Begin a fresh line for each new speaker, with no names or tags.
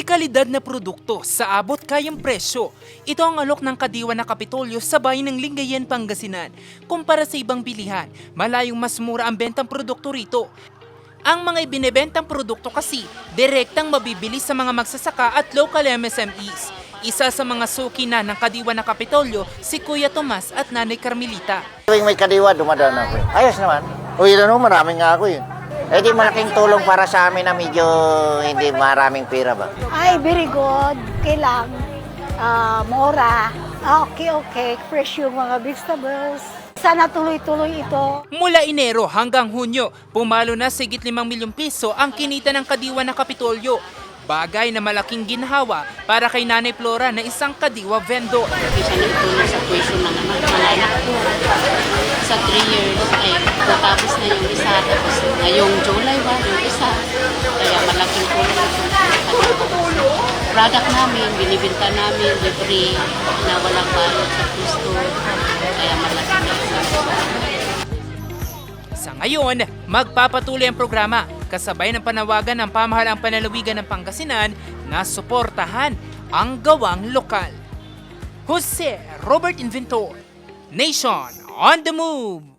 Dekalidad na produkto sa abot kayang presyo. Ito ang alok ng Kadiwa na Kapitolyo sa bayan ng Lingayen, Pangasinan. Kumpara sa ibang bilihan, malayong mas mura ang bentang produkto rito. Ang mga ibinebentang produkto kasi, direktang mabibili sa mga magsasaka at local MSMEs. Isa sa mga suki na ng Kadiwa na Kapitolyo, si Kuya Tomas at Nanay Carmelita.
Tuwing may kadiwa, dumadaan ako. Ayos naman. Uy, maraming nga ako yun. Eh di malaking tulong para sa amin na medyo hindi maraming pera ba?
Ay, very good. Kailang mura. Okay. Fresh yung mga vegetables. Sana tuloy-tuloy ito.
Mula Enero hanggang Hunyo, pumalo na sigit 5 milyong piso ang kinita ng Kadiwa na Kapitolyo. Bagay na malaking ginhawa para kay Nanay Flora na isang kadiwa vendor.
Isa nagtulong sa tuition ng mga anak ko. Sa 3 years, ay natapos na yung isa. Tapos ngayong July ba, yung isa. Kaya malaking tulong ito. Product namin, binibinta namin, libre, na walang bayad sa gusto. Kaya malaking tulong.
Sa ngayon, magpapatuloy ang programa kasabay ng panawagan ng pamahalaang panlalawigan ng Pangasinan na suportahan ang gawang lokal. Jose Robert Inventor, Nation on the Move!